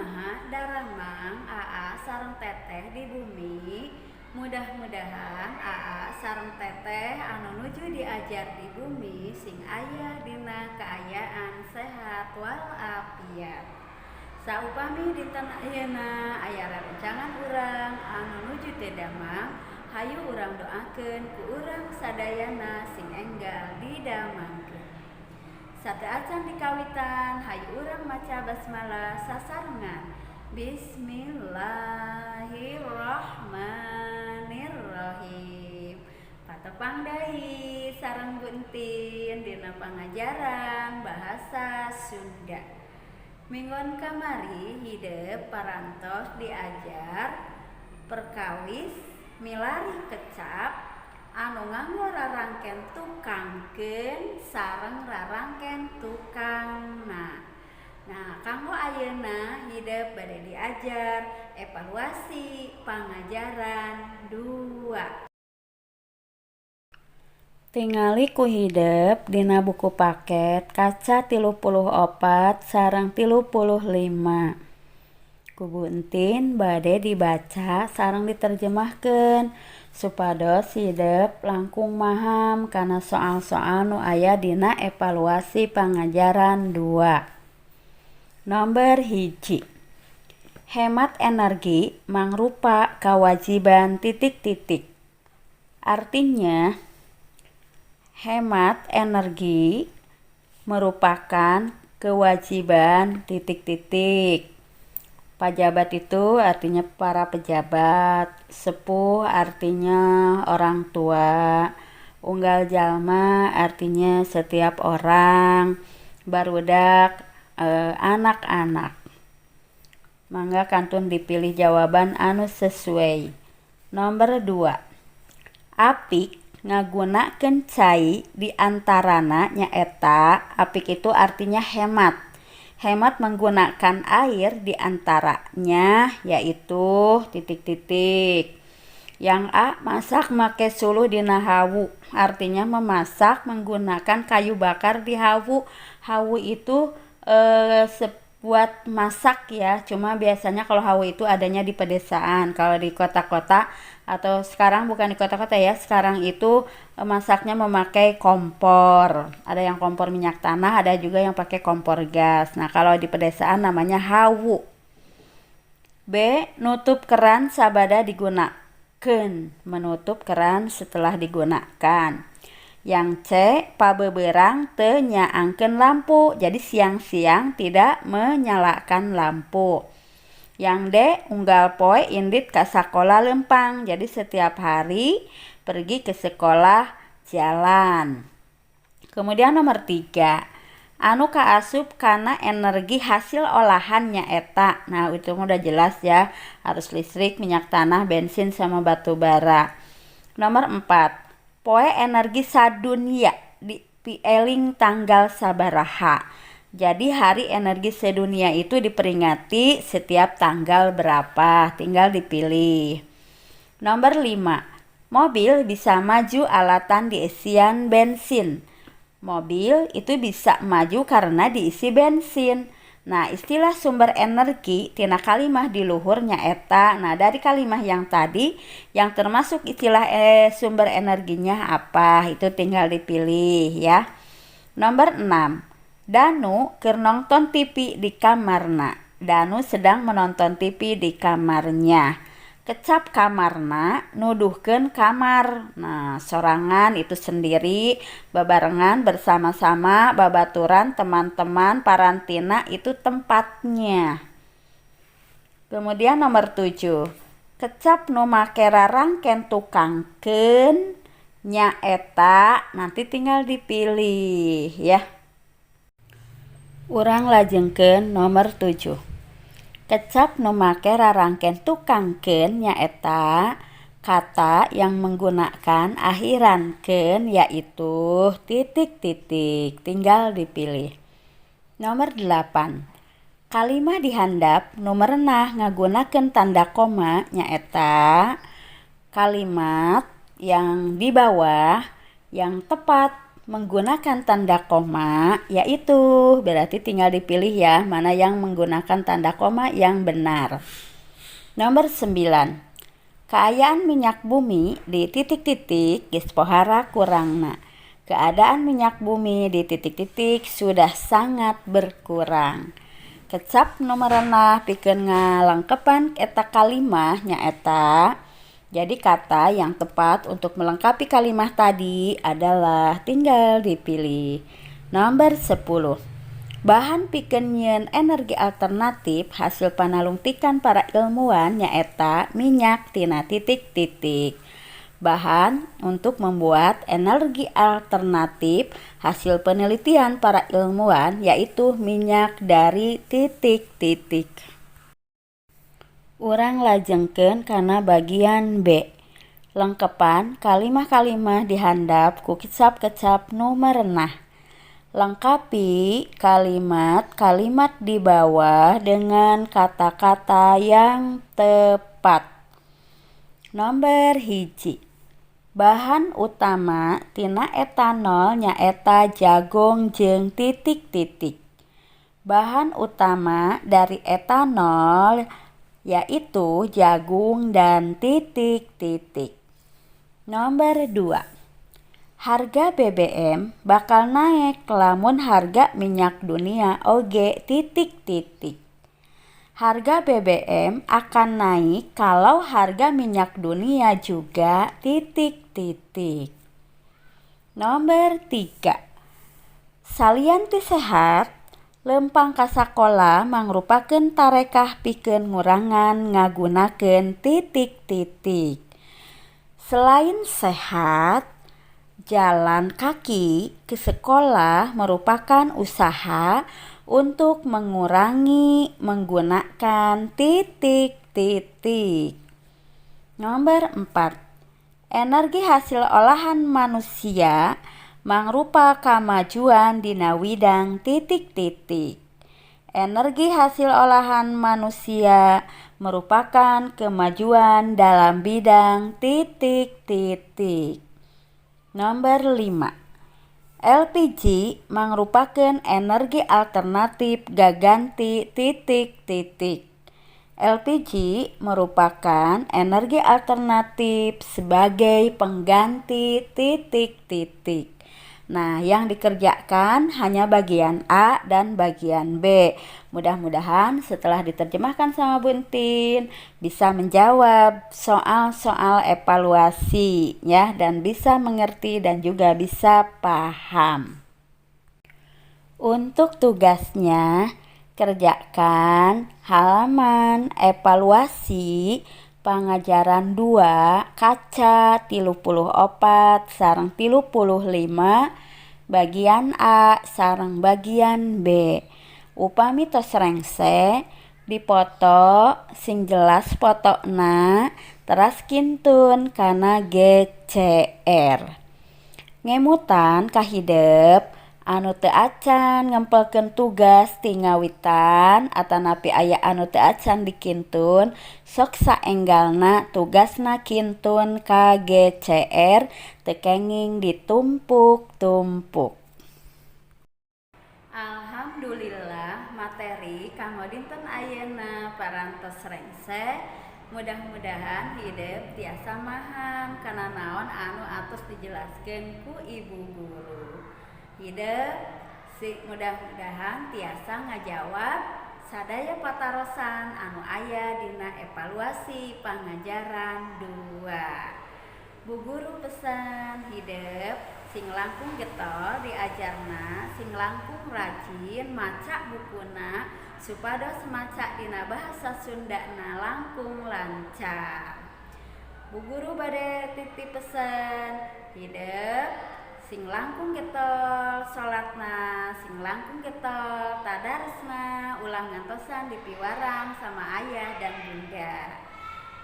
kumaha daramang Aa sareng Teteh di bumi. Mudah-mudahan Aa sareng Teteh anu nuju diajar di bumi sing aya dina kaayaan sehat walafiat. Saupami dinten ayeuna aya rerencangan urang anu nuju teu damang, hayu urang doakeun ku urang sadayana sing enggal didamangkeun. Sate acan dikawitan, hayu urang maca basmalah sasarengan. Bismillahirrahmanirrahim. Patepang deui sareng buntin dina pangajaran bahasa Sunda. Minggon kamari hideuk parantos diajar perkawis milari kecap anu nganggo rarangken tukangkeun sareng rarangken tukangna. Nah, kanggo ayeuna hideuk bade diajar evaluasi pangajaran 2. Tingali ku hideuk dina buku paket kaca 34 sareng 35. Ku buntin bade dibaca sareng diterjemahkeun supados hideuk langkung maham kana soal-soal nu aya dina evaluasi pangajaran 2. Nomor 1. Hemat energi mangrupa kewajiban titik-titik. Artinya, hemat energi merupakan kewajiban titik-titik. Pejabat itu artinya para pejabat, sepuh artinya orang tua, unggal jalma artinya setiap orang, barudak anak-anak. Mangga kantun dipilih jawaban anu sesuai. Nomor 2. Apik ngagunakeun cai di antarana nyaeta, apik itu artinya hemat. Hemat menggunakan air di antaranya yaitu titik-titik. Yang A, masak make suluh dina hawu, artinya memasak menggunakan kayu bakar di hawu. Hawu itu buat masak ya, cuma biasanya kalau hawu itu adanya di pedesaan. Kalau di kota-kota atau sekarang bukan di kota-kota ya, sekarang itu masaknya memakai kompor. Ada yang kompor minyak tanah, ada juga yang pakai kompor gas. Nah, kalau di pedesaan namanya hawu. B, nutup keran sabada digunakeun, menutup keran setelah digunakan. Yang C, pabeberang teu nyaangkeun lampu, jadi siang-siang tidak menyalakan lampu. Yang D, unggal poe indit ka sakola lempang, jadi setiap hari pergi ke sekolah jalan. Kemudian nomor 3, anu kaasup kana energi hasil olahan nyaeta. Nah, itu udah jelas ya, harus listrik, minyak tanah, bensin sama batu bara. Nomor 4, poe energi sadunia dieling tanggal sabaraha. Jadi hari energi sedunia itu diperingati setiap tanggal berapa, tinggal dipilih. Nomor 5, mobil bisa maju alatan diisian bensin. Mobil itu bisa maju karena diisi bensin. Nah, istilah sumber energi tina kalimah di luhur nyaeta. Nah, dari kalimah yang tadi yang termasuk istilah sumber energinya apa? Itu tinggal dipilih ya. Nomor 6. Danu keur nonton TV di kamarna. Danu sedang menonton TV di kamarnya. Kecap kamarna nuduhkeun kamar. Nah, sorangan itu sendiri, babarengan bersama-sama, babaturan teman-teman, parantina itu tempatnya. Kemudian nomor 7. Kecap nu make rarangken tukangkeun nyaeta, nanti tinggal dipilih ya. Urang lajengkeun nomor 7. Kecap nu make rarangken tukangkeun nyaeta kata yang menggunakan akhirankeun yaitu titik-titik, tinggal dipilih. Nomor 8. Kalimah dihandap nu merenah ngagunakeun tanda koma nyaeta kalimat yang di bawah yang tepat menggunakan tanda koma, yaitu berarti tinggal dipilih ya mana yang menggunakan tanda koma yang benar. Nomor 9. Keayaan minyak bumi di titik-titik geus pohara kurangna. Keadaan minyak bumi di titik-titik sudah sangat berkurang. Kecap nomor 6 pikeun ngalengkepan eta kalimah nyaeta. Jadi kata yang tepat untuk melengkapi kalimat tadi adalah tinggal dipilih. Nomor 10. Bahan pikeun nyieun energi alternatif hasil panalungtikan para ilmuwan nyaeta minyak tina titik-titik. Bahan untuk membuat energi alternatif hasil penelitian para ilmuwan yaitu minyak dari titik-titik. Urang lajengkeun kana bagian B. Lengkepan kalimah-kalimah dihandap ku kecap-kecap nu merenah. Lengkapi kalimat-kalimat di bawah dengan kata-kata yang tepat. Nomor 1. Bahan utama tina etanol nyaeta jagung jeung titik-titik. Bahan utama dari etanol yaitu jagung dan titik-titik. Nomor 2. Harga BBM bakal naik lamun harga minyak dunia oge titik-titik. Harga BBM akan naik kalau harga minyak dunia juga titik-titik. Nomor 3. Salian ti sehat, lempang ka sakola mangrupakeun tarekah pikeun ngurangan ngagunakeun titik-titik. Selain sehat, jalan kaki ke sekolah merupakan usaha untuk mengurangi menggunakan titik-titik. Nomor 4. Energi hasil olahan manusia mangrupa kamajuan dina widang titik-titik. Energi hasil olahan manusia merupakan kemajuan dalam bidang titik-titik. Nomor 5. LPG mangrupakeun energi alternatif gaganti titik-titik. LPG merupakan energi alternatif sebagai pengganti titik-titik. Nah, yang dikerjakan hanya bagian A dan bagian B. Mudah-mudahan setelah diterjemahkan sama Buntin bisa menjawab soal-soal evaluasi ya dan bisa mengerti dan juga bisa paham. Untuk tugasnya, kerjakan halaman evaluasi pangajaran 2 kaca 34 sareng 35 bagian A sareng bagian B. Upami tos rengse dipoto sing jelas fotona teras kintun kana GCR. Ngemutan kahidep anu teu acan ngempelkeun tugas ti ngawitan atanapi aya anu teu acan dikintun sok saenggalna tugasna kintun ka GCR teu kenging ditumpuk-tumpuk. Alhamdulillah materi kanggo dinten ayeuna parantos rengse mudah-mudahan hideuk tiasa maham kana naon anu atos dijelaskeun ku ibu guru. Hideuk mudah-mudahan tiasa ngajawab sadaya patarosan anu aya dina evaluasi pangajaran 2. Bu guru pesan hideuk sing langkung getol diajarna sing langkung rajin maca bukuna supados maca dina bahasa Sundana langkung lancar. Bu guru bade titip pesan hideuk sing langkung getol salatna, sing langkung getol tadarusna, ulah ngantosan dipiwarang sama ayah dan bunda.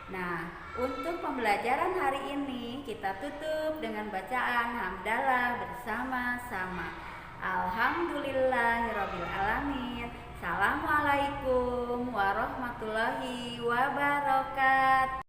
Nah, untuk pembelajaran hari ini kita tutup dengan bacaan hamdalah bersama-sama. Alhamdulillahirabbil alamin. Assalamualaikum warahmatullahi wabarakatuh.